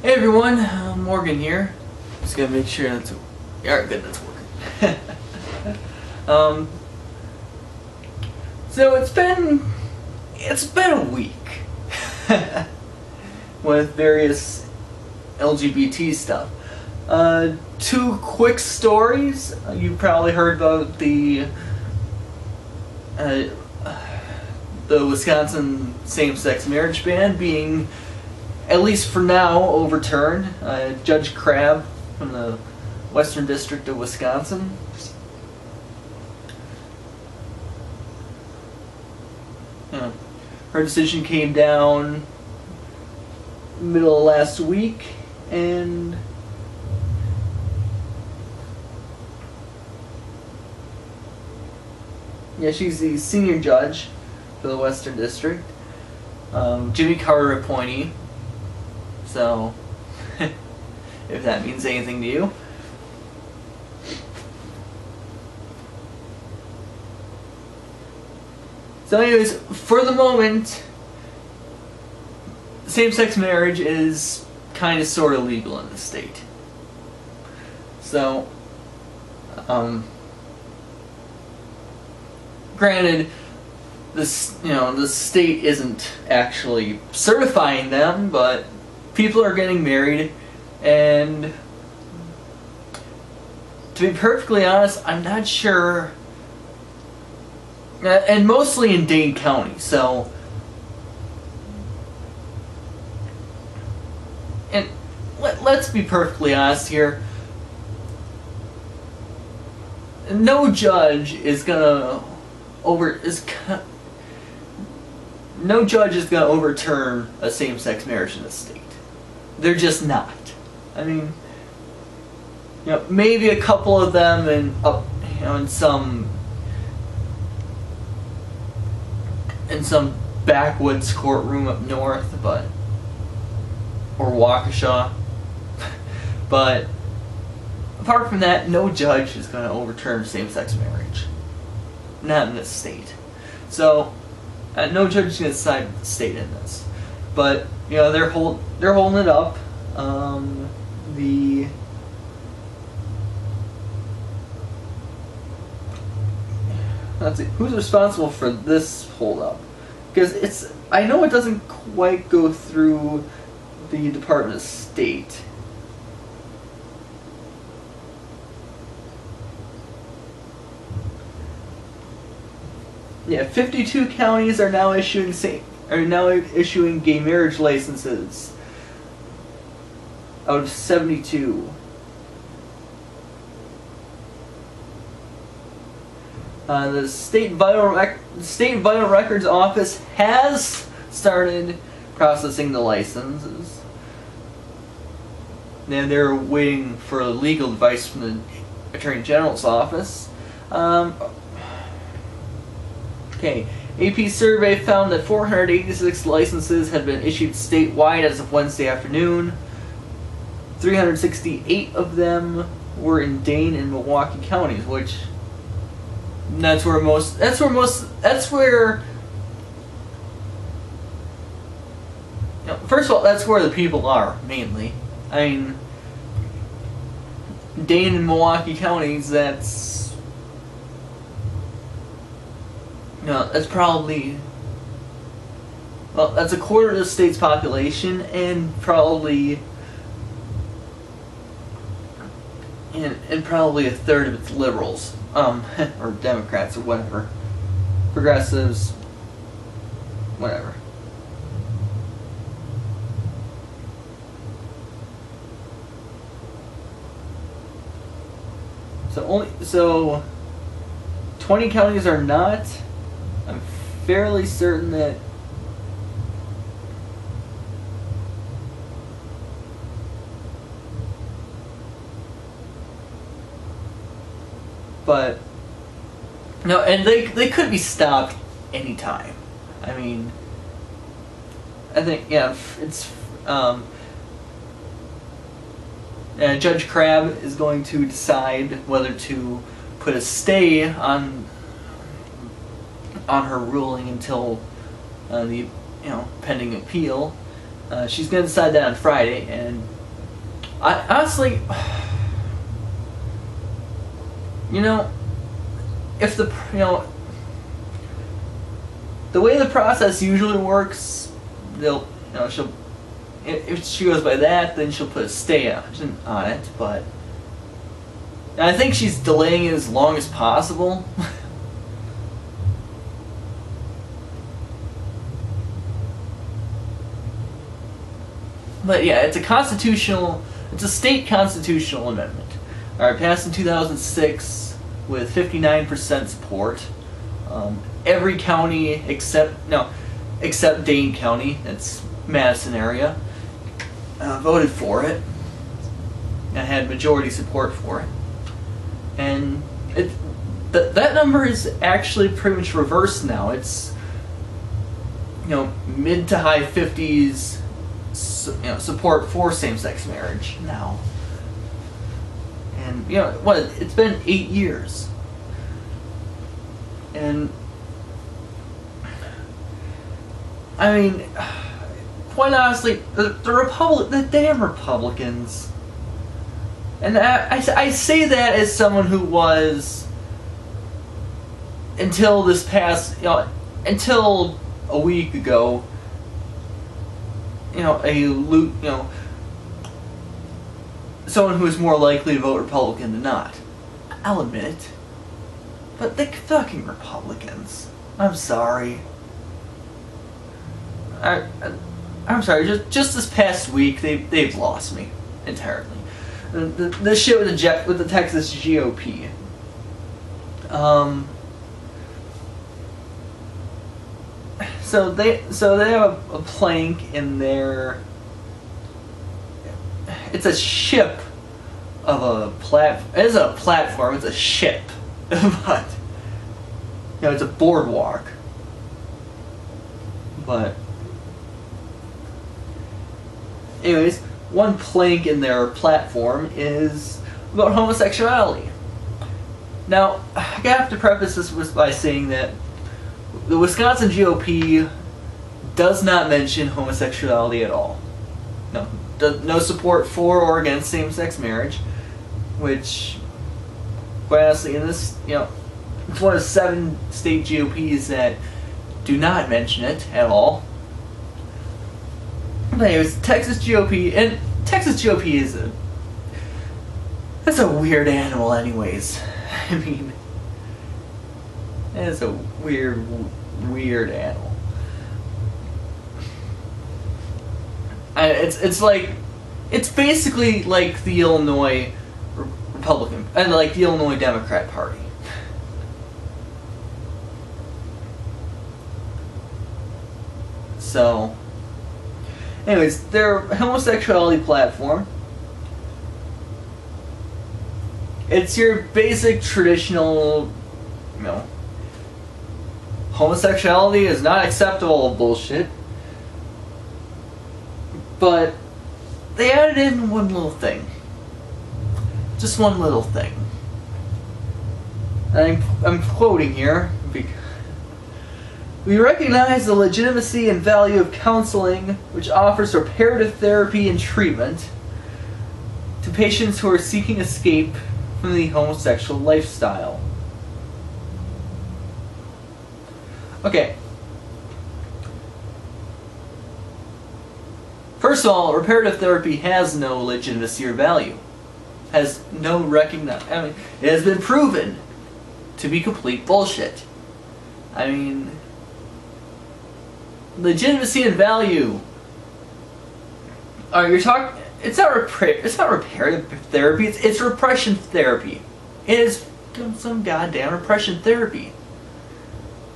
Hey everyone, Morgan here. Just gotta make sure that's good. That's working. So it's been a week with various LGBT stuff. Two quick stories. You probably heard about the Wisconsin same-sex marriage ban being, at least for now, overturned. Judge Crabb from the Western District of Wisconsin her decision came down middle of last week, and yeah, she's the senior judge for the Western District. Jimmy Carter appointee. So, if that means anything to you. So anyways, for the moment, same-sex marriage is kind of sort of legal in the state. So, granted, the state isn't actually certifying them, but people are getting married, and to be perfectly honest, I'm not sure. And mostly in Dane County, so. And let's be perfectly honest here. No judge is gonna overturn a same-sex marriage in the state. They're just not. I mean, maybe a couple of them in some backwoods courtroom up north, or Waukesha. But apart from that, no judge is going to overturn same-sex marriage. Not in this state. So, no judge is going to side with the state in this. But they're holding it up. Let's see, who's responsible for this holdup? Because I know it doesn't quite go through the Department of State. Yeah, 52 counties are now issuing gay marriage licenses out of 72. The State Vital Records Office has started processing the licenses. And they're waiting for legal advice from the Attorney General's office. Okay, AP survey found that 486 licenses had been issued statewide as of Wednesday afternoon. 368 of them were in Dane and Milwaukee counties, which first of all, that's where the people are, mainly. I mean, Dane and Milwaukee counties, that's probably, that's a quarter of the state's population, and probably a third of its liberals, or Democrats, or whatever, progressives, whatever. So 20 counties are not. I'm fairly certain that and they could be stopped anytime. I mean, I think it's Judge Crabb is going to decide whether to put a stay on her ruling until the pending appeal. She's going to decide that on Friday, and I honestly, if the way the process usually works, she'll, if she goes by that, then she'll put a stay on it, but I think she's delaying it as long as possible. But yeah, it's a state constitutional amendment. Alright, passed in 2006 with 59% support. Every county except Dane County, that's Madison area, voted for it. I had majority support for it. And that number is actually pretty much reversed now. It's mid to high 50s support for same-sex marriage now. And it's been 8 years. And I mean, quite honestly, the damn Republicans. And I say that as someone who was, until this past, until a week ago, someone who is more likely to vote Republican than not. I'll admit it. But the fucking Republicans. I'm sorry. I'm sorry. Just this past week, they've lost me entirely. The shit with the Texas GOP. So they have a plank in their. It's a ship of a platform. It isn't a platform. It's a ship, but it's a boardwalk. But anyways, one plank in their platform is about homosexuality. Now, I have to preface this by saying that the Wisconsin GOP does not mention homosexuality at all. No support for or against same-sex marriage, which, quite honestly, in this, it's one of 7 state GOPs that do not mention it at all. But anyways, Texas GOP, and Texas GOP that's a weird animal anyways. I mean, it's a weird animal. It's basically like the Illinois Republican, and like the Illinois Democrat Party. So, anyways, their homosexuality platform, it's your basic traditional, homosexuality is not acceptable bullshit. But they added in one little thing. Just one little thing. And I'm quoting here. We recognize the legitimacy and value of counseling, which offers reparative therapy and treatment to patients who are seeking escape from the homosexual lifestyle. Okay. First of all, reparative therapy has no legitimacy or value. Has no recognized. I mean, it has been proven to be complete bullshit. I mean, legitimacy and value. You're talking. It's not reparative therapy. It's repression therapy. It is some goddamn repression therapy.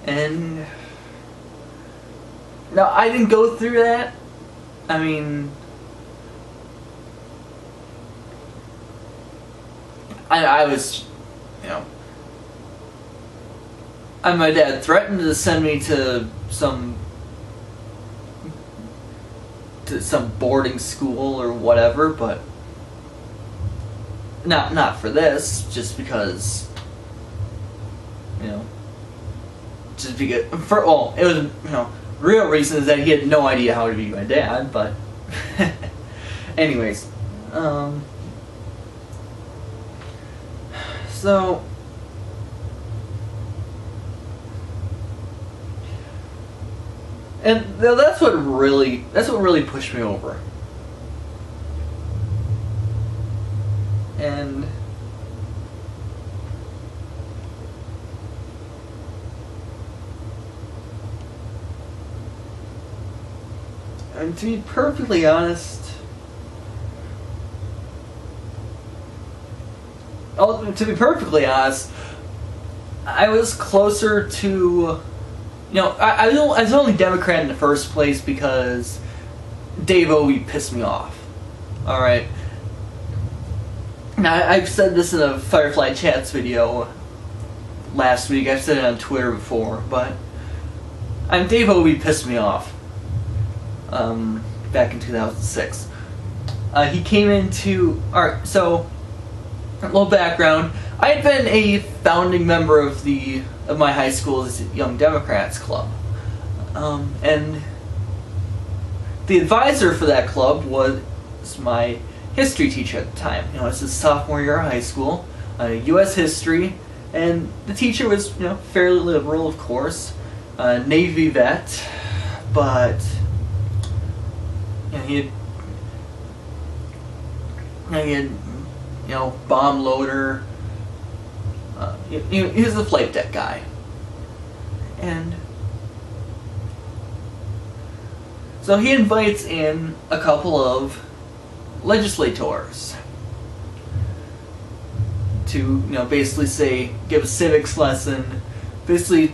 And now I didn't go through that. I mean, I was, and my dad threatened to send me to some boarding school or whatever, but not for this, just because, it was, real reason is that he had no idea how to be my dad, but anyways, so and that's what really pushed me over. And to be perfectly honest, I was closer to, I was only Democrat in the first place because Dave Owie pissed me off. Alright. Now, I've said this in a Firefly Chats video last week, I've said it on Twitter before, but Dave Owie pissed me off. Back in 2006. He came into... Alright, so, a little background. I had been a founding member of my high school's Young Democrats Club. And the advisor for that club was my history teacher at the time. This is sophomore year of high school, U.S. history, and the teacher was, fairly liberal, of course, Navy vet, but he had, bomb loader. He was a flight deck guy, and so he invites in a couple of legislators to, basically give a civics lesson, basically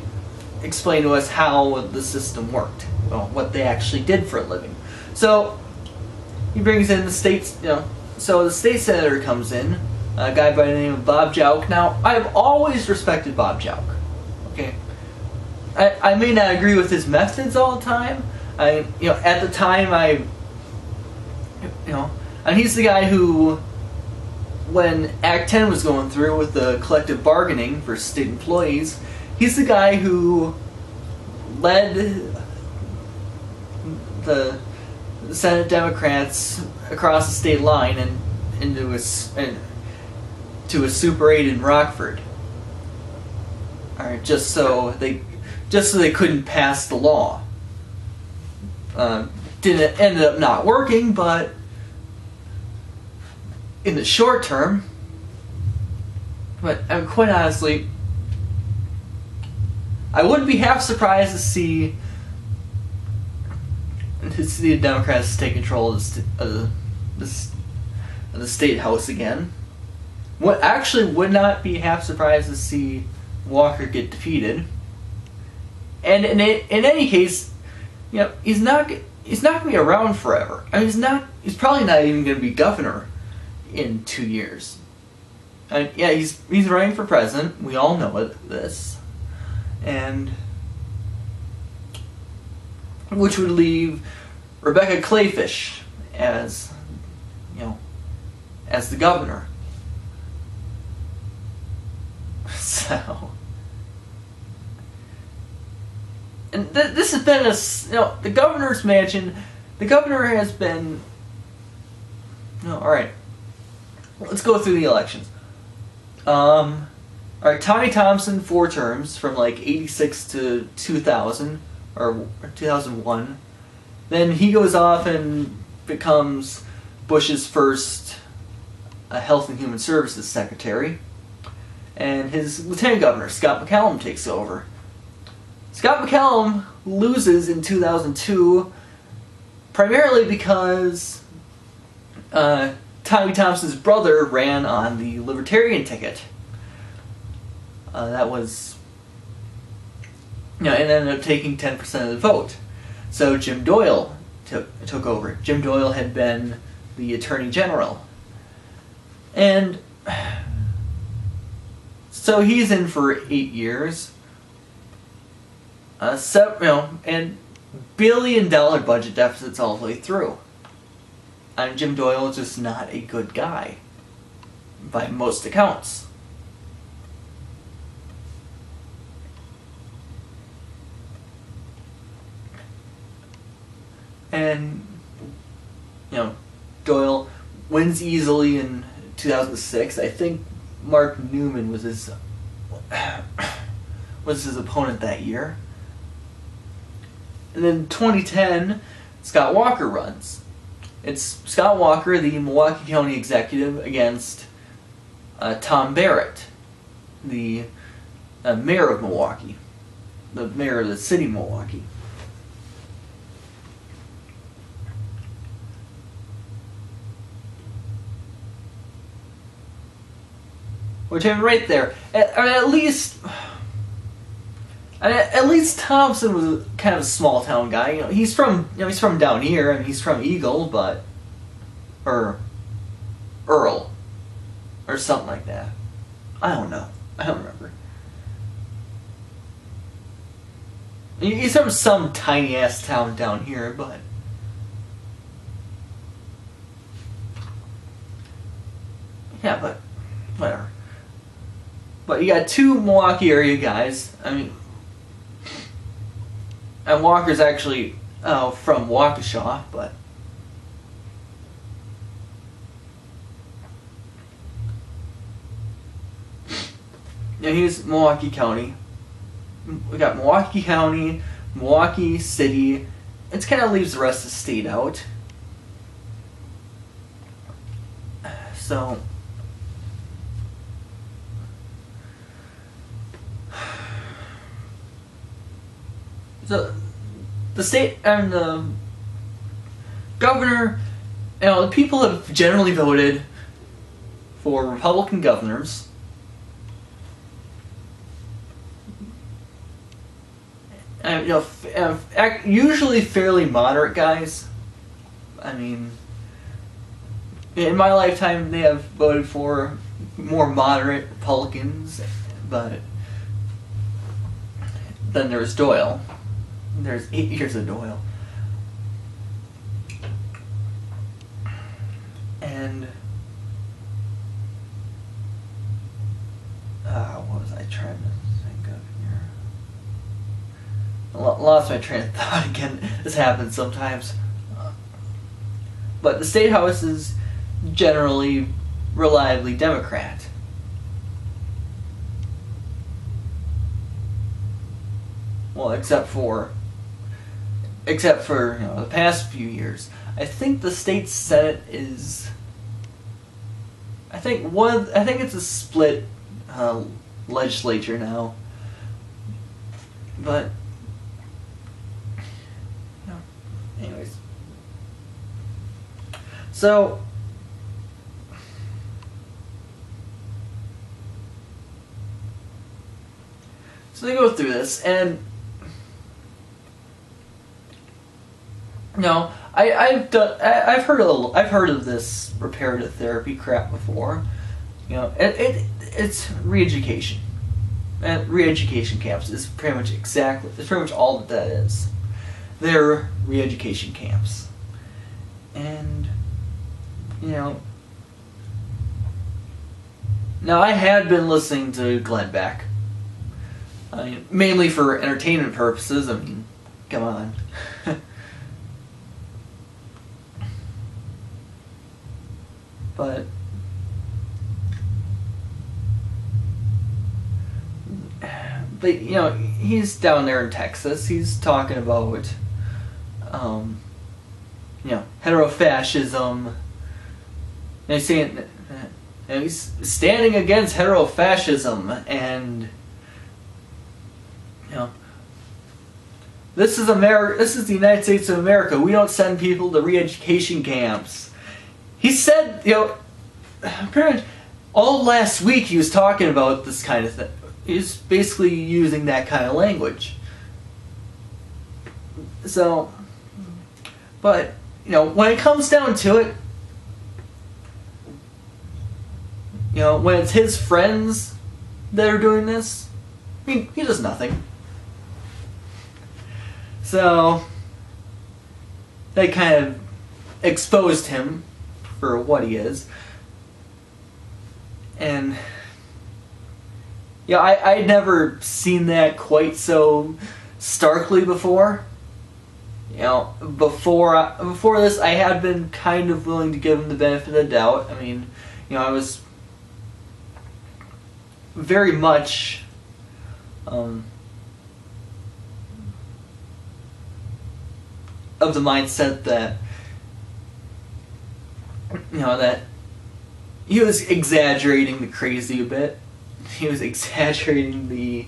explain to us how the system worked, what they actually did for a living. So he brings in the states, so the state senator comes in, a guy by the name of Bob Jauch. Now, I've always respected Bob Jauch. Okay, I may not agree with his methods all the time. At the time, and he's the guy who, when Act 10 was going through with the collective bargaining for state employees, he's the guy who led the Senate Democrats across the state line and to a Super 8 in Rockford. Alright, just so they couldn't pass the law. Ended up not working, but in the short term. But quite honestly, I wouldn't be half surprised to see the Democrats take control of the state house again. What actually would not be half surprised to see Walker get defeated. And in any case, he's not going to be around forever. He's probably not even going to be governor in 2 years. And yeah, he's running for president. We all know this. And which would leave Rebecca Clayfish as the governor. So, and this has been the governor's mansion. The governor has been. All right. Let's go through the elections. All right, Tommy Thompson, 4 terms from like 86 to 2000 or 2001. Then he goes off and becomes Bush's first Health and Human Services Secretary. And his lieutenant governor, Scott McCallum, takes over. Scott McCallum loses in 2002 primarily because Tommy Thompson's brother ran on the Libertarian ticket. That was, and ended up taking 10% of the vote. So Jim Doyle took over. Jim Doyle had been the Attorney General. And so he's in for 8 years. And billion-dollar budget deficits all the way through. And Jim Doyle is just not a good guy, by most accounts. And, you know, Doyle wins easily in 2006. I think Mark Newman was his opponent that year. And then 2010, Scott Walker runs. It's Scott Walker, the Milwaukee County executive, against Tom Barrett, the mayor of Milwaukee, the mayor of the city of Milwaukee. Which I'm right there. At least Thompson was kind of a small town guy. You know, he's from down here, and he's from Eagle, or Earl, or something like that. I don't know. I don't remember. He's from some tiny ass town down here, but yeah, but whatever. But you got two Milwaukee area guys. I mean, and Walker's actually from Waukesha, but yeah, he's Milwaukee County. We got Milwaukee County, Milwaukee City. It kind of leaves the rest of the state out. So the state and the governor, you know, the people have generally voted for Republican governors. And, you know, usually fairly moderate guys. I mean, in my lifetime, they have voted for more moderate Republicans, but then there's Doyle. There's 8 years of Doyle. And what was I trying to think of here? I lost my train of thought again. This happens sometimes. But the state house is generally reliably Democrat. Well, except for you know, the past few years. I think the state Senate is. I think it's a split legislature now. But no. Anyways. So they go through this, and no, I've heard of this reparative therapy crap before. You know, it's re-education, and re-education camps is pretty much all that is. They're re-education camps, and you know. Now I had been listening to Glenn Beck, mainly for entertainment purposes. I mean, come on. But you know, he's down there in Texas. He's talking about you know, heterofascism. And he's saying, and he's standing against heterofascism, and you know, this is America. This is the United States of America. We don't send people to re-education camps. He said, you know, pretty much all last week he was talking about this kind of thing. He's basically using that kind of language. So, but, you know, when it comes down to it, you know, when it's his friends that are doing this, I mean, he does nothing. So, they kind of exposed him for what he is. And yeah, I'd never seen that quite so starkly before. You know, before this, I had been kind of willing to give him the benefit of the doubt. I mean, you know, I was very much of the mindset that, you know, that he was exaggerating the crazy a bit. He was exaggerating the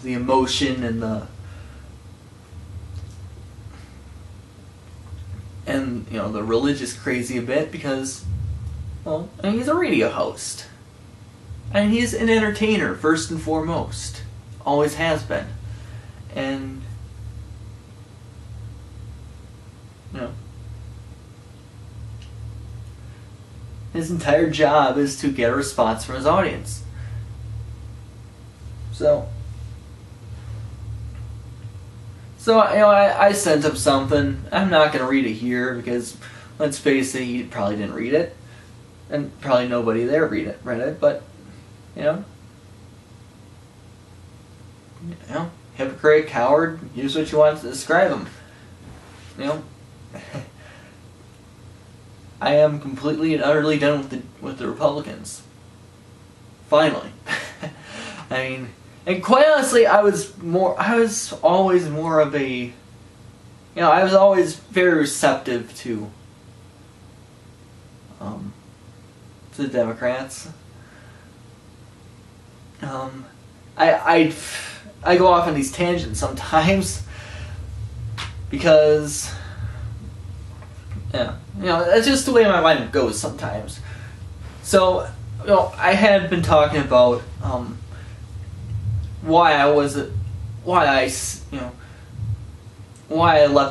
emotion and you know, the religious crazy a bit, because, well, I mean, he's a radio host. And he's an entertainer, first and foremost. Always has been. And, you know, his entire job is to get a response from his audience. So you know, I sent him something. I'm not going to read it here because, let's face it, he probably didn't read it. And probably nobody there read it, but, you know, hypocrite, coward, use what you want to describe him. You know, I am completely and utterly done with the Republicans. Finally. I mean, and quite honestly, I was always more of a, you know, I was always very receptive to the Democrats. I go off on these tangents sometimes because, yeah, you know, that's just the way my mind goes sometimes. So, you know, I had been talking about why I left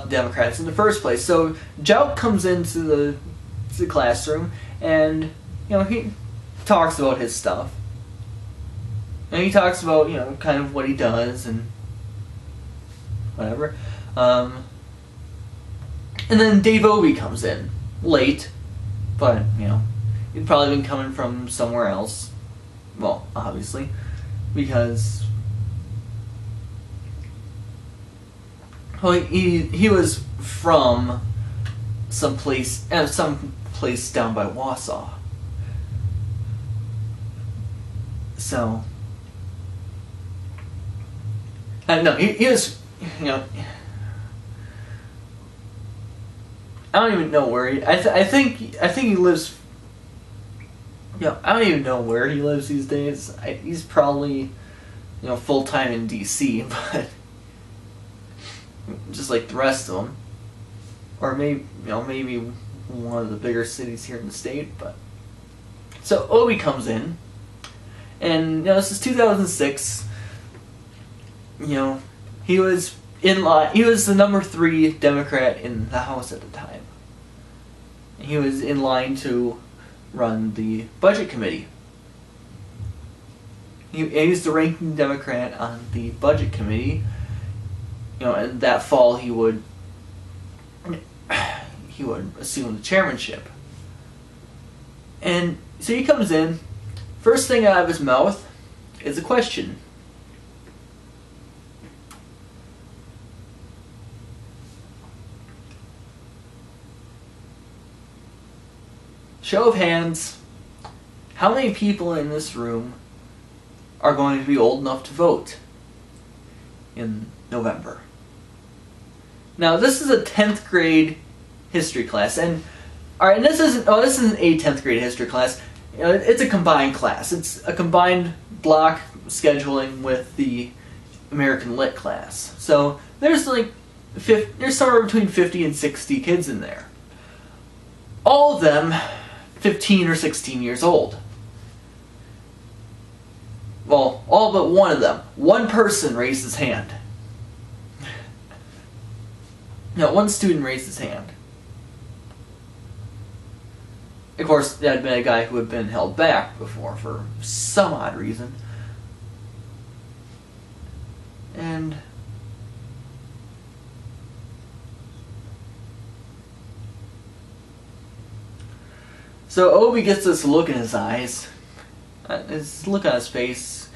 the Democrats in the first place. So Jout comes into the classroom, and, you know, he talks about his stuff. And he talks about, you know, kind of what he does and whatever. And then Dave Obey comes in late, but, you know, he'd probably been coming from somewhere else. Well, obviously, because, well, he was from some place down by Wausau. So, no, he was, you know, I don't even know where he, I think he lives, you know, I don't even know where he lives these days. He's probably, you know, full-time in D.C., but just like the rest of them. Or maybe, you know, maybe one of the bigger cities here in the state, but. So Obey comes in, and, you know, this is 2006. You know, he was in line. He was the number 3 Democrat in the House at the time. He was in line to run the Budget Committee. He was the ranking Democrat on the Budget Committee. You know, and that fall he would assume the chairmanship. And so he comes in. First thing out of his mouth is a question. Show of hands, how many people in this room are going to be old enough to vote in November? Now, this is a 10th grade history class, and alright, this isn't a 10th grade history class. You know, it's a combined class. It's a combined block scheduling with the American Lit class. So there's there's somewhere between 50 and 60 kids in there. All of them 15 or 16 years old. Well, all but one of them. One person raised his hand. No, one student raised his hand. Of course, that had been a guy who had been held back before for some odd reason. And so Obey gets this look in his eyes, this look on his face,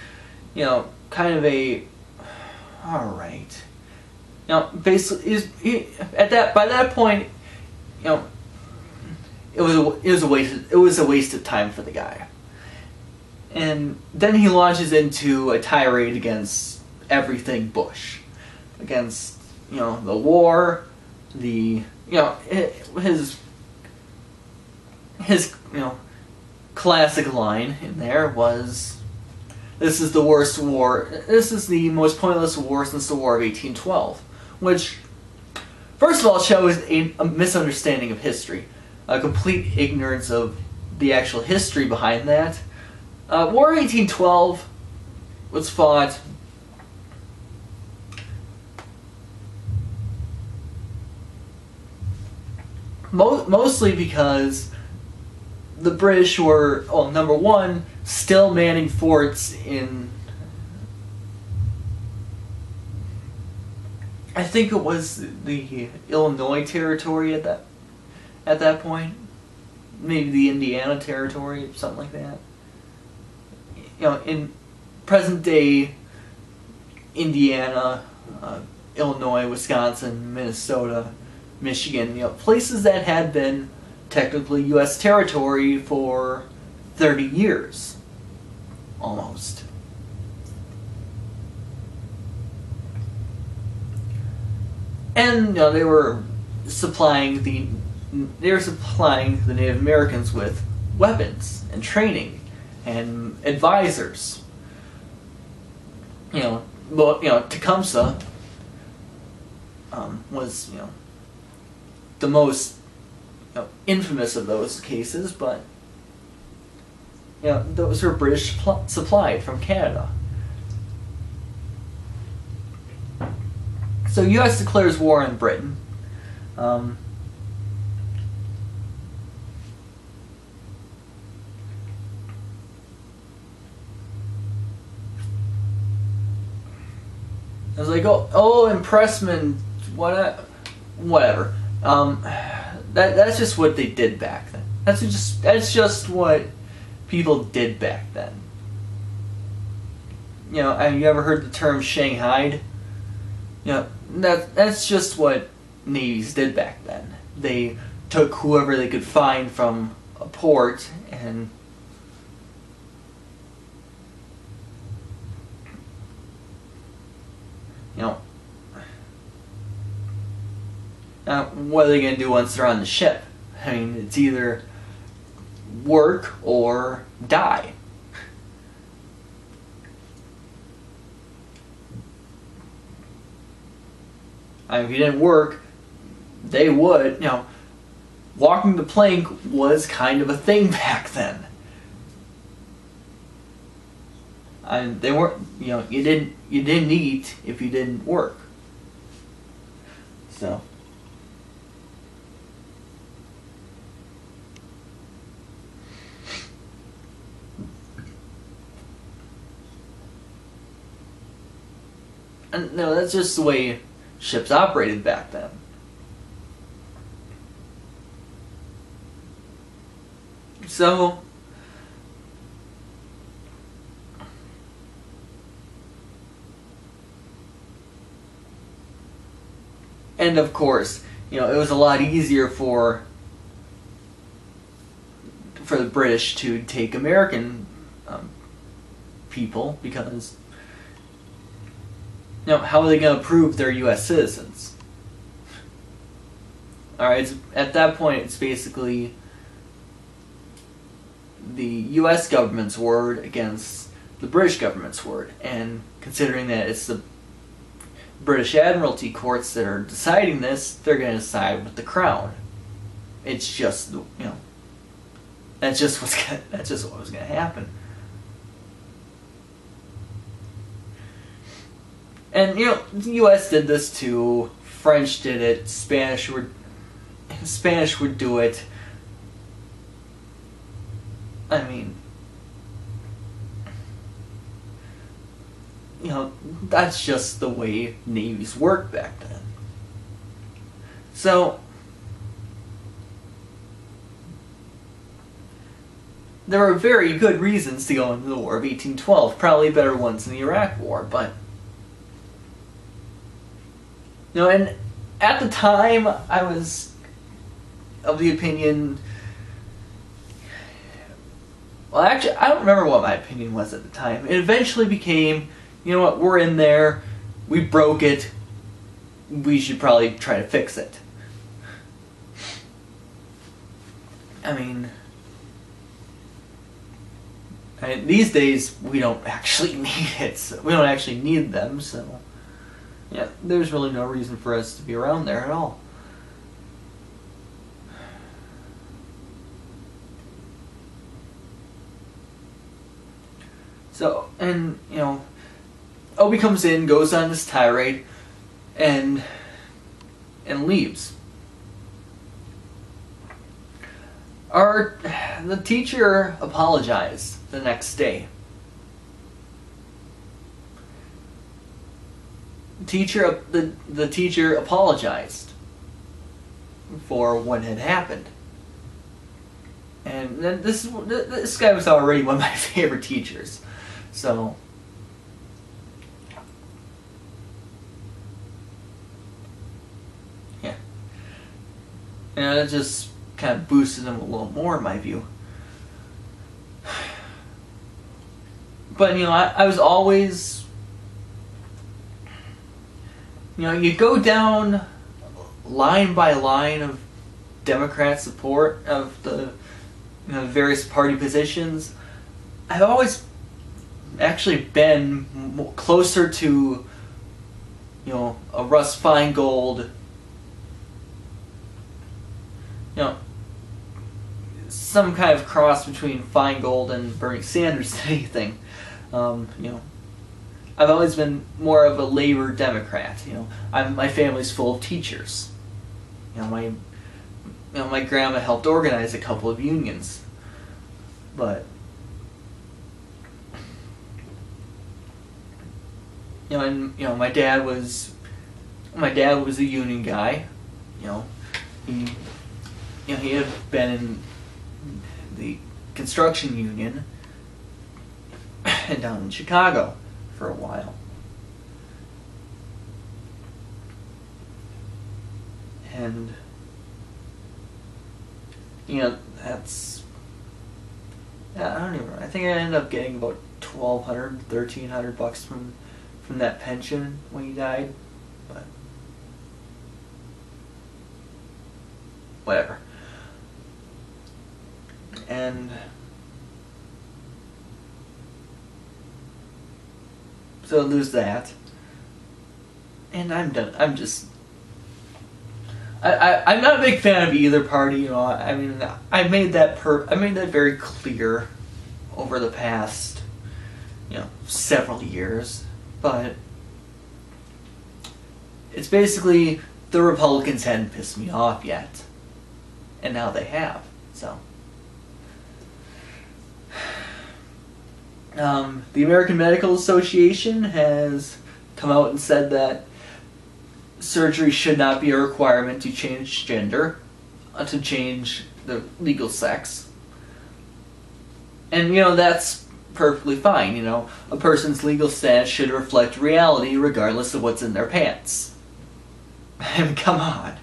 you know, kind of a, alright. Basically, by that point, it was a waste of time for the guy. And then he launches into a tirade against everything Bush, against the war, his classic line in there was, "This is the worst war. This is the most pointless war since the War of 1812," which, first of all, shows a misunderstanding of history, a complete ignorance of the actual history behind that. War of 1812 was fought mostly because the British were, number one, still manning forts in, I think it was the Illinois territory at that point, maybe the Indiana territory, something like that. In present day Indiana, Illinois, Wisconsin, Minnesota, Michigan, places that had been technically U.S. territory for 30 years, almost. And they were supplying the Native Americans with weapons and training and advisors. Tecumseh was the most infamous of those cases, but those were British supplied from Canada. So U.S. declares war on Britain. I was like, impressment, whatever. That's just what they did back then. That's just what people did back then. Have you ever heard the term Shanghaied? That's just what navies did back then. They took whoever they could find from a port and what are they going to do once they're on the ship? I mean, it's either work or die. I mean, if you didn't work, they would, walking the plank was kind of a thing back then. And they weren't, you didn't eat if you didn't work. So. And no, that's just the way ships operated back then. So, and of course, it was a lot easier for the British to take American people, because how are they going to prove they're U.S. citizens? Alright, at that point it's basically the U.S. government's word against the British government's word, and considering that it's the British Admiralty courts that are deciding this, they're going to side with the Crown. It's just, that's just what was going to happen. And the U.S. did this too. French did it. Spanish would do it. I mean, that's just the way navies worked back then. So, there were very good reasons to go into the War of 1812. Probably better ones than the Iraq War, but And at the time, I was of the opinion. Well, actually, I don't remember what my opinion was at the time. It eventually became, you know what, we're in there, we broke it, we should probably try to fix it. I mean, these days, we don't actually need it. So we don't actually need them, so yeah, there's really no reason for us to be around there at all. So, and, Obi comes in, goes on this tirade, and leaves. The teacher apologized the next day. The teacher apologized for what had happened. And then this guy was already one of my favorite teachers. So, yeah. That just kind of boosted him a little more in my view. But, I was always, you go down line by line of Democrat support of the various party positions. I've always actually been closer to a Russ Feingold, some kind of cross between Feingold and Bernie Sanders than anything. I've always been more of a labor Democrat. My family's full of teachers. My grandma helped organize a couple of unions, but my dad was a union guy. He had been in the construction union and down in Chicago for a while. And that's, I don't even know. I think I ended up getting about $1,200, $1,300 from that pension when he died, but whatever. And so there's that. And I'm done. I'm not a big fan of either party. I made that very clear over the past, several years. But it's basically the Republicans hadn't pissed me off yet, and now they have. So, the American Medical Association has come out and said that surgery should not be a requirement to change gender, to change the legal sex. And, that's perfectly fine. A person's legal status should reflect reality regardless of what's in their pants. I mean, come on.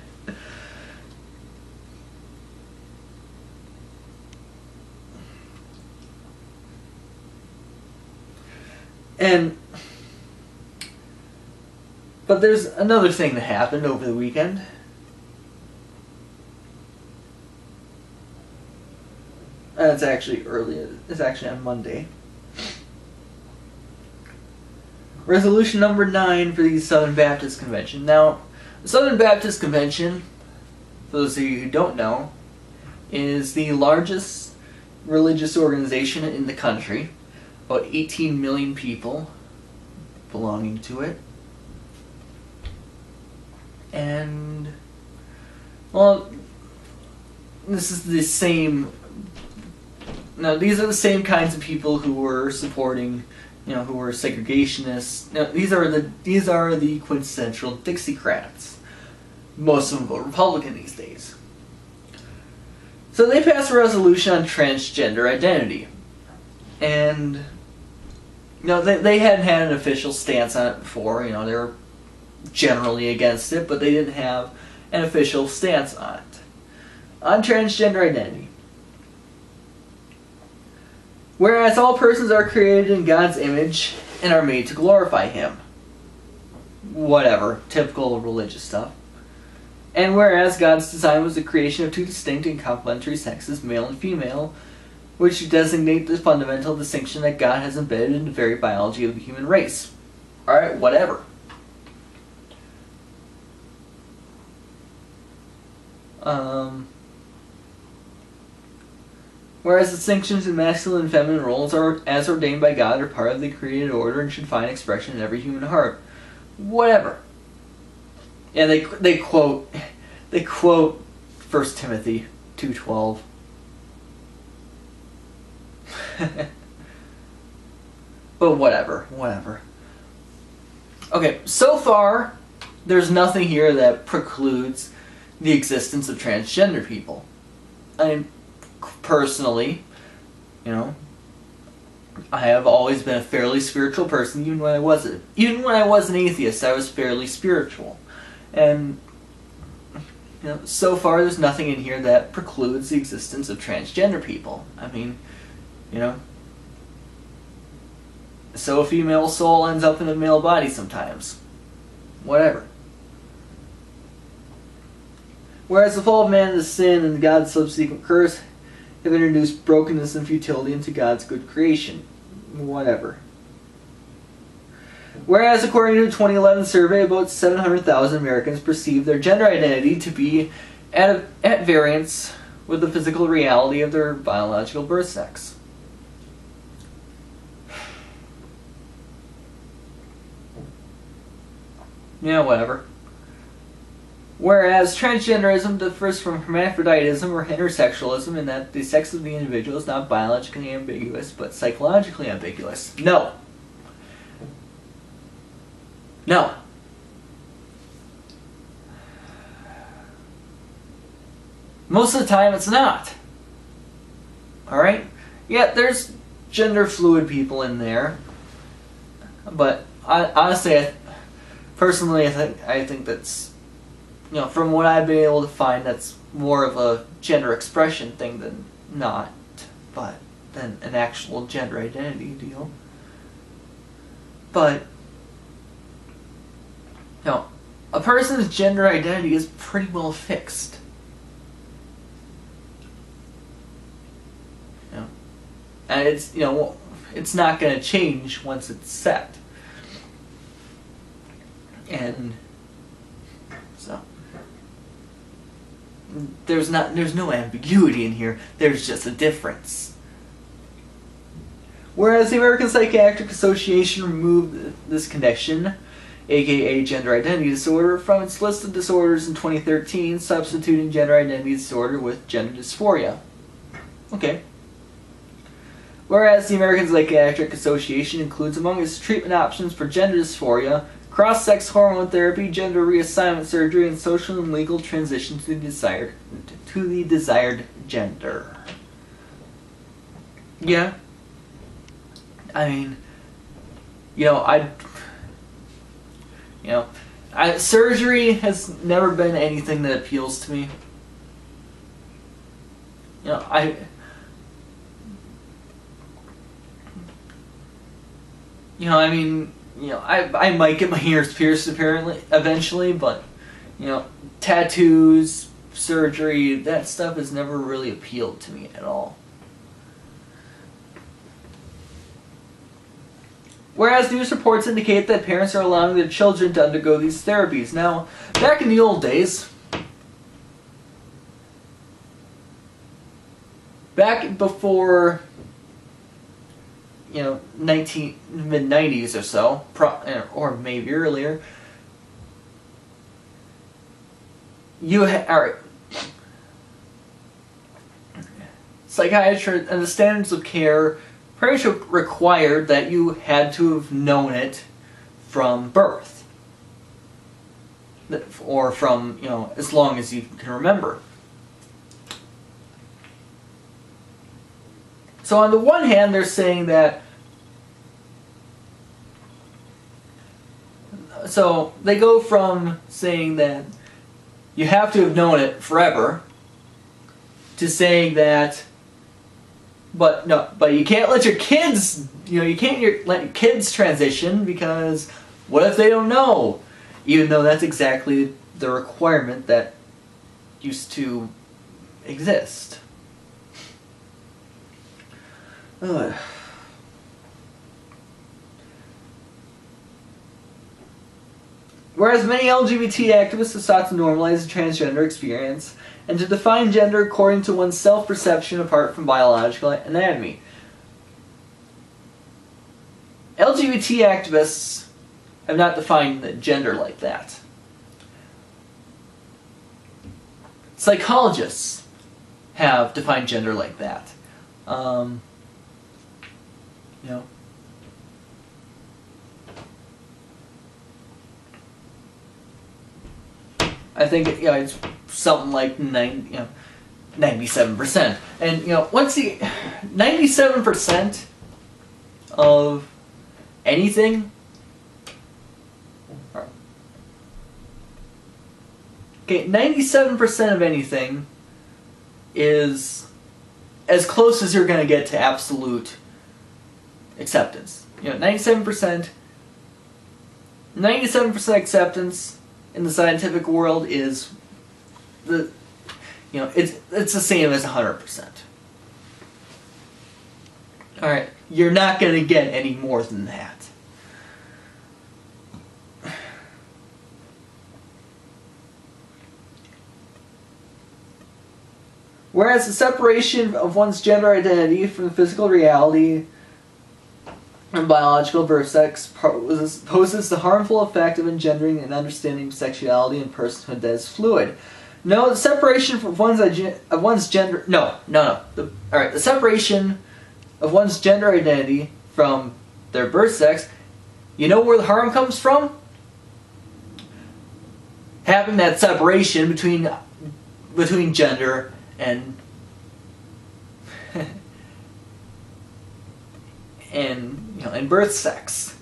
But there's another thing that happened over the weekend. It's actually on Monday. Resolution number 9 for the Southern Baptist Convention. Now, the Southern Baptist Convention, for those of you who don't know, is the largest religious organization in the country. About 18 million people belonging to it. And, well, this is the same. Now, these are the same kinds of people who were supporting, who were segregationists. Now, these are the quintessential Dixiecrats. Most of them vote Republican these days. So they passed a resolution on transgender identity, and they hadn't had an official stance on it before. generally against it, but they didn't have an official stance on it. On transgender identity. Whereas all persons are created in God's image and are made to glorify Him. Whatever, typical religious stuff. And whereas God's design was the creation of two distinct and complementary sexes, male and female, which designate the fundamental distinction that God has embedded in the very biology of the human race. Alright, whatever. Whereas distinctions in masculine and feminine roles are, as ordained by God, are part of the created order and should find expression in every human heart. Whatever. Yeah, they quote 1 Timothy 2:12. But whatever. Okay, so far there's nothing here that precludes the existence of transgender people. I mean, personally, you know, I have always been a fairly spiritual person. Even when I was an atheist, I was fairly spiritual. And you know, so far there's nothing in here that precludes the existence of transgender people. I mean, you know, so a female soul ends up in a male body sometimes. Whatever. Whereas the fall of man is sin and God's subsequent curse have introduced brokenness and futility into God's good creation. Whatever. Whereas according to a 2011 survey, about 700,000 Americans perceive their gender identity to be at variance with the physical reality of their biological birth sex. Yeah, whatever. Whereas transgenderism differs from hermaphroditism or heterosexualism in that the sex of the individual is not biologically ambiguous, but psychologically ambiguous. No. No. Most of the time it's not. Alright? Yeah, there's gender fluid people in there. But honestly, personally, I think that's, you know, from what I've been able to find, that's more of a gender expression thing than not, but than an actual gender identity deal. But, you know, a person's gender identity is pretty well fixed. You know, and it's, you know, it's not going to change once it's set. And so there's no ambiguity in here. There's just a difference. Whereas the American Psychiatric Association removed this condition, aka gender identity disorder, from its list of disorders in 2013, substituting gender identity disorder with gender dysphoria. Okay. Whereas the American Psychiatric Association includes among its treatment options for gender dysphoria cross-sex hormone therapy, gender reassignment surgery, and social and legal transition to the desired gender. Yeah. I mean, surgery has never been anything that appeals to me. I might get my ears pierced eventually, but, tattoos, surgery, that stuff has never really appealed to me at all. Whereas news reports indicate that parents are allowing their children to undergo these therapies. Now, back in the old days, back before, mid-90s or so, or maybe earlier, psychiatrists and the standards of care pretty much required that you had to have known it from birth. Or from, as long as you can remember. So on the one hand, they're saying that So they go from saying that you have to have known it forever to saying that, but you can't let your kids, you can't let your kids transition because what if they don't know? Even though that's exactly the requirement that used to exist. Ugh. Whereas many LGBT activists have sought to normalize the transgender experience and to define gender according to one's self-perception apart from biological anatomy. LGBT activists have not defined gender like that. Psychologists have defined gender like that. I think it's something like 97%. And once 97% of anything. Okay, 97% of anything is as close as you're going to get to absolute acceptance. 97% acceptance in the scientific world is it's the same as 100%. All right, you're not going to get any more than that. Whereas the separation of one's gender identity from the physical reality and biological birth sex poses the harmful effect of engendering and understanding sexuality and personhood that is fluid. No, the separation of one's gender. The separation of one's gender identity from their birth sex. You know where the harm comes from? Having that separation between gender and and birth sex.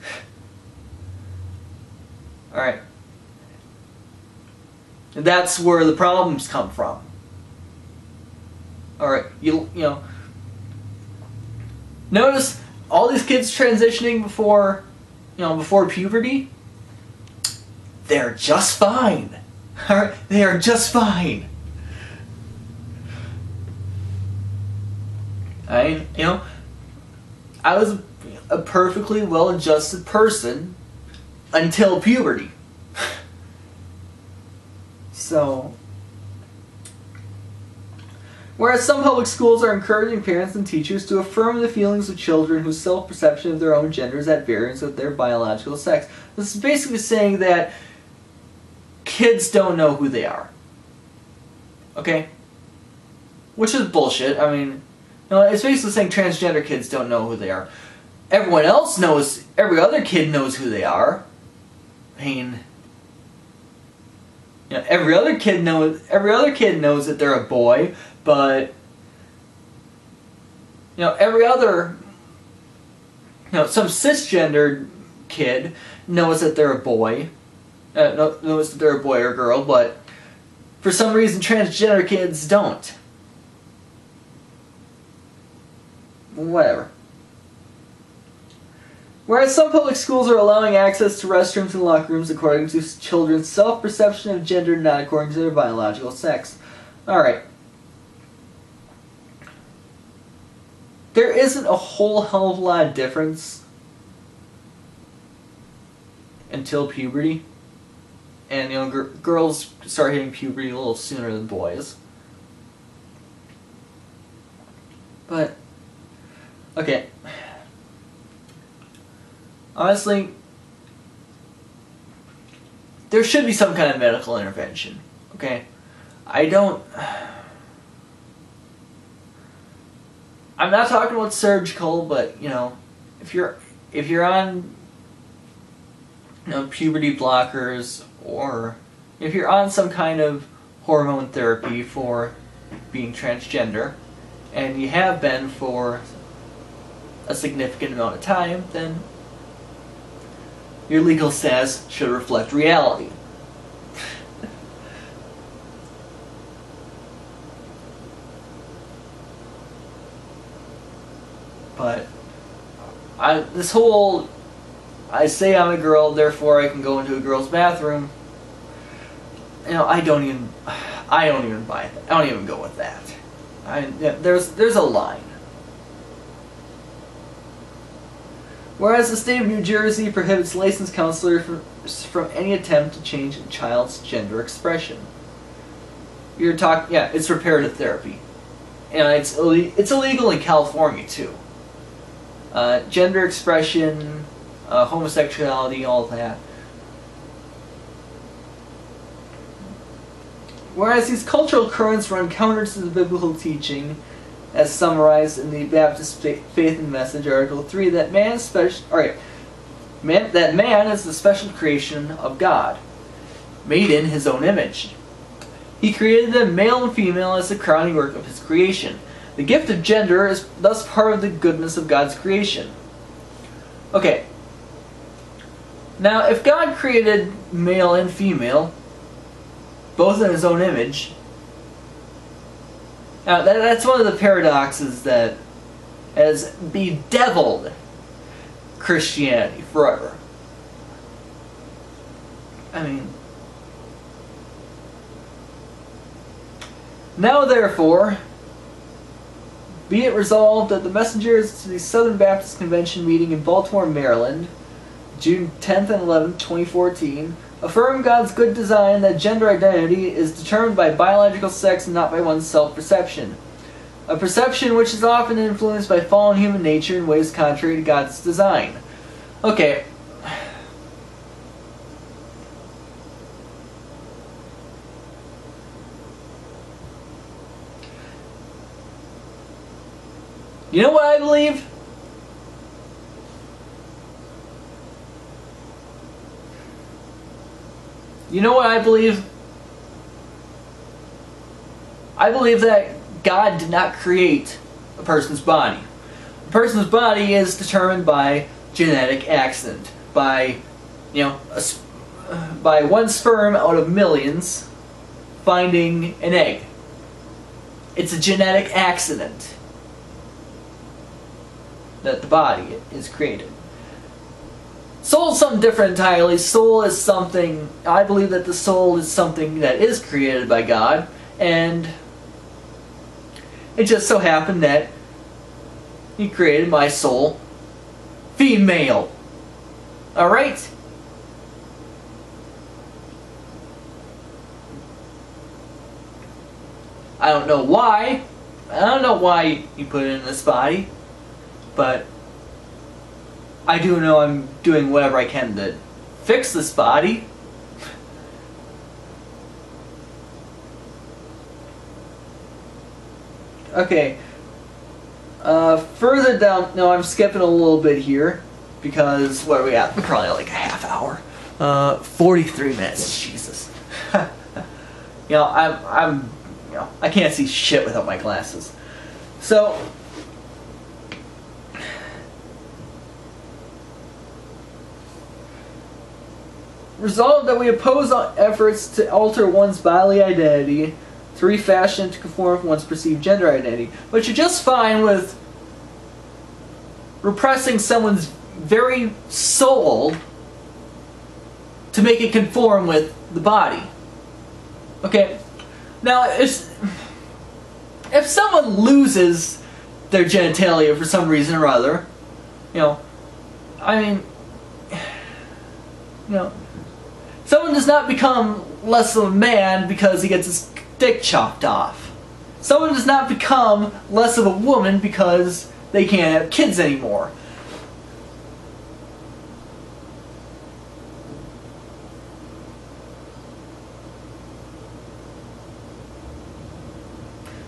All right. And that's where the problems come from. All right, notice all these kids transitioning before puberty. They're just fine. All right, they are just fine. I was a perfectly well-adjusted person until puberty. So, whereas some public schools are encouraging parents and teachers to affirm the feelings of children whose self-perception of their own gender is at variance with their biological sex. This is basically saying that kids don't know who they are. Okay? Which is bullshit. I mean, it's basically saying transgender kids don't know who they are. Everyone else knows, every other kid knows who they are. I mean, every other kid knows that they're a boy, but every other some cisgendered kid knows that they're a boy, knows that they're a boy or girl, but for some reason transgender kids don't. Whatever. Whereas some public schools are allowing access to restrooms and locker rooms according to children's self-perception of gender, not according to their biological sex. Alright. There isn't a whole hell of a lot of difference until puberty. And, girls start hitting puberty a little sooner than boys. But, okay. Honestly, there should be some kind of medical intervention, okay? I'm not talking about surgical, but, if you're on, puberty blockers, or if you're on some kind of hormone therapy for being transgender, and you have been for a significant amount of time, then Your legal status should reflect reality. But this whole I say I'm a girl, therefore I can go into a girl's bathroom. You know, I don't even buy it. I don't even go with that. There's a line. Whereas the state of New Jersey prohibits licensed counselors from any attempt to change a child's gender expression. It's reparative therapy, and it's illegal in California too. Gender expression, homosexuality, all of that. Whereas these cultural currents run counter to the biblical teaching, as summarized in the Baptist Faith and Message, Article 3, that man is the special creation of God, made in His own image. He created them male and female as the crowning work of His creation. The gift of gender is thus part of the goodness of God's creation. Okay. Now, if God created male and female, both in His own image, now that's one of the paradoxes that has bedeviled Christianity forever. I mean, now therefore, be it resolved that the messengers to the Southern Baptist Convention meeting in Baltimore, Maryland, June 10th and 11th, 2014, affirm God's good design that gender identity is determined by biological sex and not by one's self-perception. A perception which is often influenced by fallen human nature in ways contrary to God's design. Okay. You know what I believe? You know what I believe? I believe that God did not create a person's body. A person's body is determined by genetic accident, by by one sperm out of millions finding an egg. It's a genetic accident that the body is created. Soul is something different entirely. Soul is something, I believe that the soul is something that is created by God, and it just so happened that He created my soul female. Alright? I don't know why. I don't know why He put it in this body, but I do know I'm doing whatever I can to fix this body. Okay. Further down, no, I'm skipping a little bit here because what are we at? Probably like a half hour. 43 minutes. Jesus. I can't see shit without my glasses. So. Resolved that we oppose efforts to alter one's bodily identity, to refashion to conform with one's perceived gender identity. But you're just fine with repressing someone's very soul to make it conform with the body. Okay, now if someone loses their genitalia for some reason or other, someone does not become less of a man because he gets his dick chopped off. Someone does not become less of a woman because they can't have kids anymore.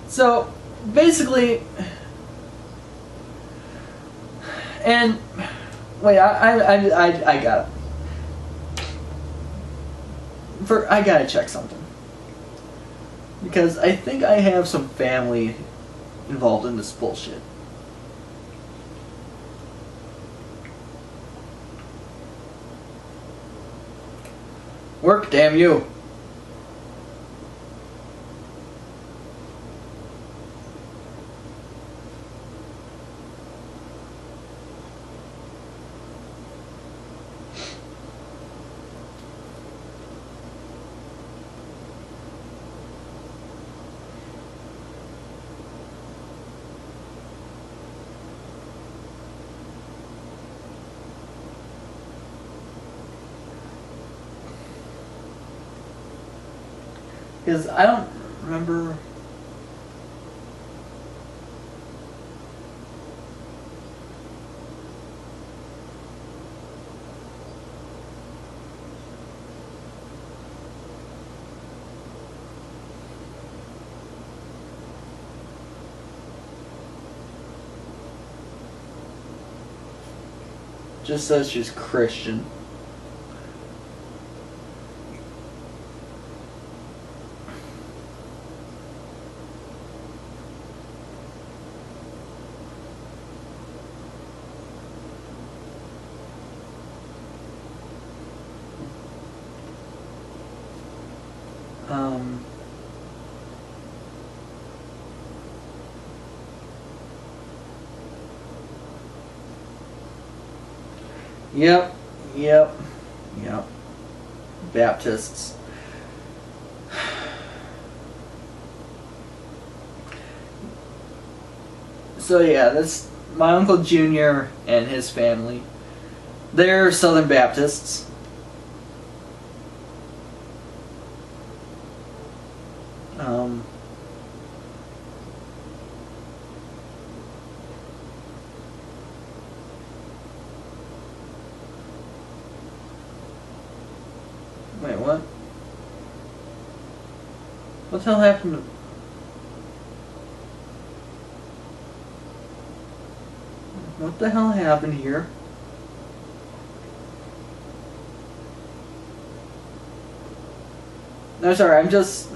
So, basically, and wait, I got it. I gotta check something. Because I think I have some family involved in this bullshit. Work, damn you. Because I don't remember. Just says she's Christian. Yep. Baptists. So yeah, that's my Uncle Junior and his family. They're Southern Baptists. Wait, what? What the hell happened to... What the hell happened here? No, sorry, I'm just...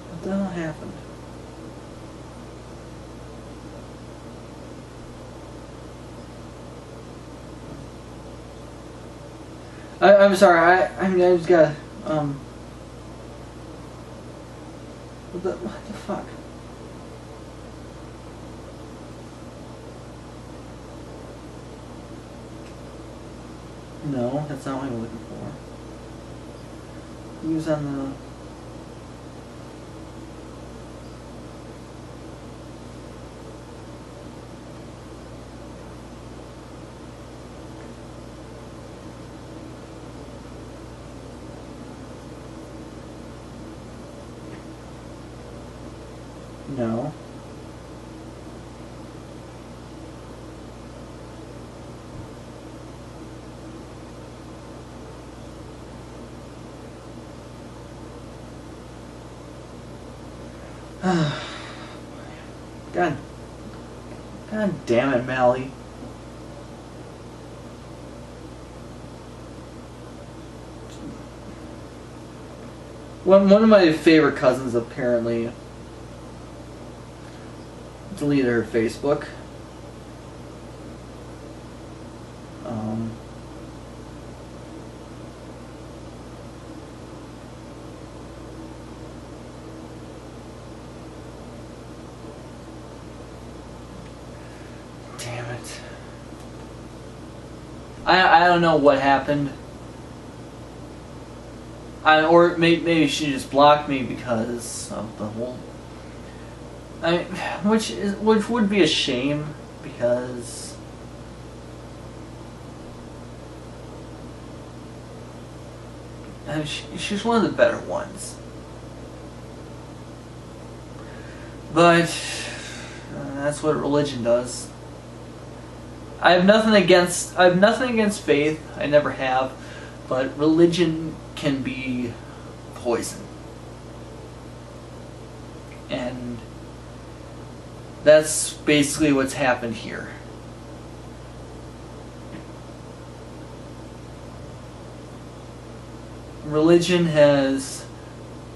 What the hell happened? I'm sorry, I mean, I just got, what the fuck? No, that's not what I'm looking for. He was on the... No. God damn it, Mally. One of my favorite cousins apparently deleted her Facebook. Damn it. I don't know what happened. Or maybe she just blocked me because of the whole... which would be a shame because she's one of the better ones. But that's what religion does. I have nothing against faith. I never have, but religion can be poison. that's basically what's happened here. Religion has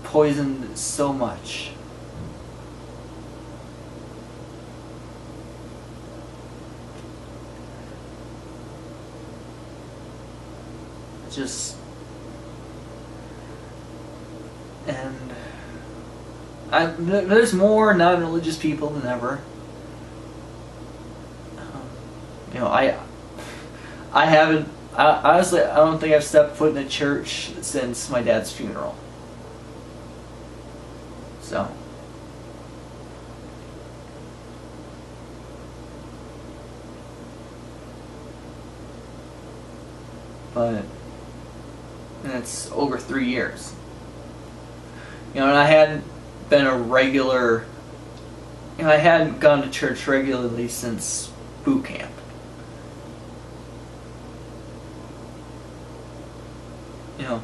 poisoned so much. Just, and there's more non-religious people than ever. You know, I haven't. Honestly, I don't think I've stepped foot in a church since my dad's funeral. So. But, and it's over 3 years. You know, and I hadn't been a regular, you know, I hadn't gone to church regularly since boot camp. You know,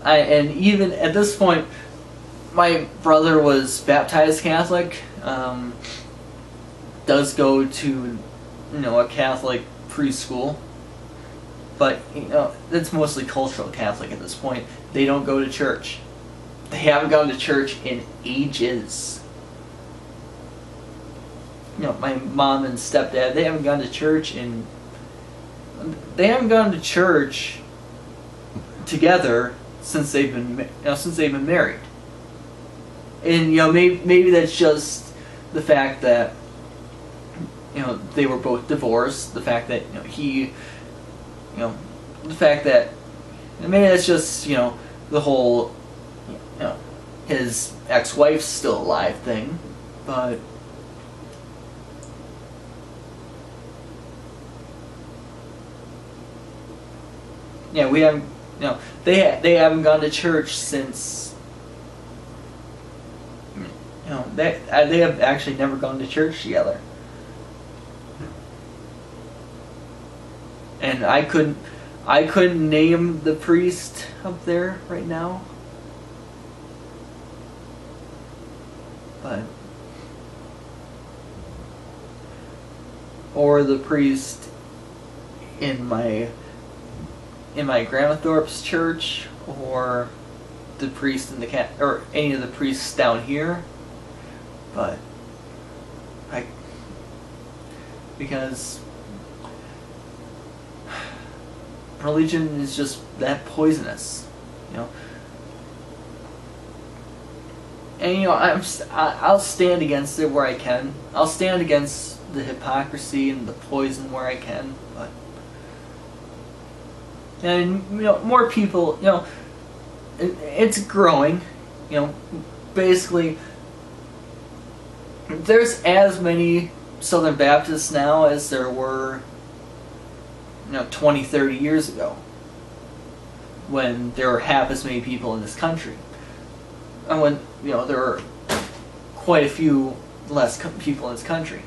and even at this point, my brother was baptized Catholic, does go to, you know, a Catholic preschool, but, you know, it's mostly cultural Catholic at this point. They don't go to church. They haven't gone to church in ages. You know, my mom and stepdad, they haven't gone to church together since they've been married. And, you know, maybe that's just the fact that, you know, they were both divorced. The fact that, you know, the fact that, and maybe that's just, you know, the whole, you know, his ex-wife's still alive thing, but yeah, we haven't, you know, they haven't gone to church since, you know, they have actually never gone to church together. And I couldn't name the priest up there right now. But, or the priest in my Grandma Thorpe's church, or the priest in or any of the priests down here. But because religion is just that poisonous, you know. And, you know, I'll stand against it where I can. I'll stand against the hypocrisy and the poison where I can. But, and, you know, more people, you know, it's growing. You know, basically, there's as many Southern Baptists now as there were, you know, 20, 30 years ago, when there were half as many people in this country. And when, you know, there were quite a few less people in this country.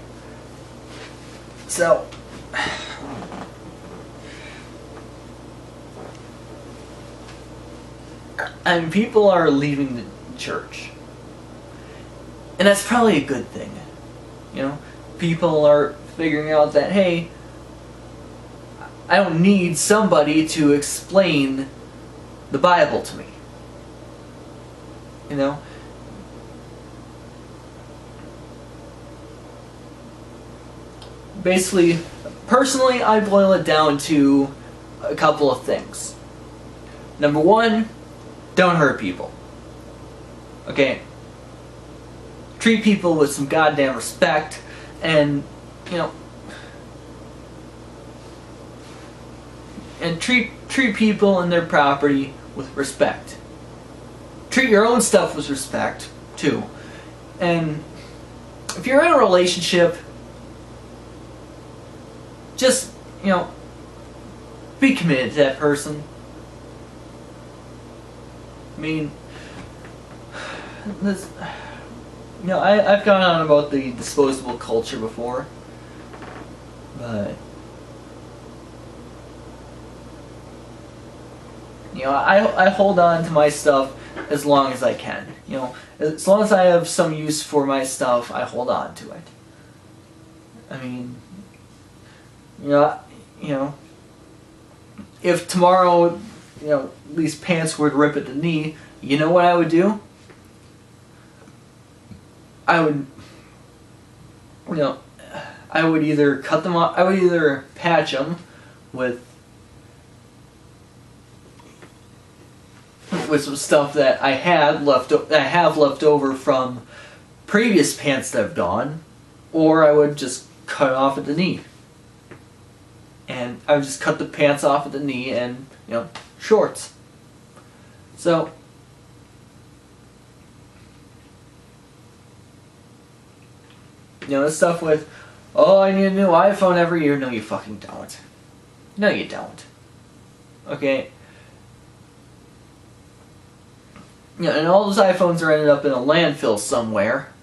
So, I mean, people are leaving the church. And that's probably a good thing. You know, people are figuring out that, hey, I don't need somebody to explain the Bible to me. You know? Basically, personally, I boil it down to a couple of things. Number one, don't hurt people. Okay? Treat people with some goddamn respect, and, you know, and treat people and their property with respect. Treat your own stuff with respect, too. And if you're in a relationship, just, you know, be committed to that person. I mean, this, you know, I've gone on about the disposable culture before, but, you know, I hold on to my stuff as long as I can. As long as I have some use for my stuff, I hold on to it. I mean, if tomorrow, these pants would rip at the knee, you know what I would do? I would either cut them off. I would either patch them with some stuff that I have left over from previous pants that I've done, or I would just cut off at the knee. And I would just cut the pants off at the knee and, shorts. So, this stuff with, oh, I need a new iPhone every year. No, you fucking don't. No, you don't. Okay? And all those iPhones are ended up in a landfill somewhere.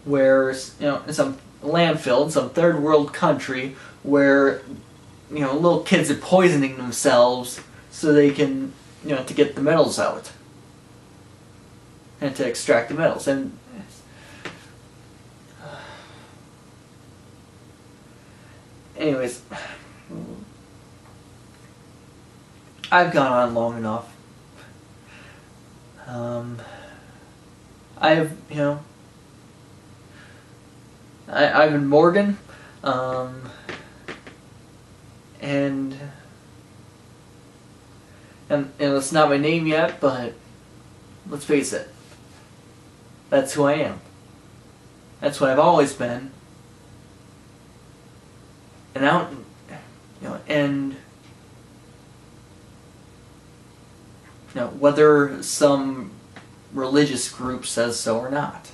Where, in some landfill in some third world country where, little kids are poisoning themselves so they can, to get the metals out. And to extract the metals. And anyways, I've gone on long enough. Ivan Morgan, and it's not my name yet, but let's face it, that's who I am. That's what I've always been. And whether some religious group says so or not.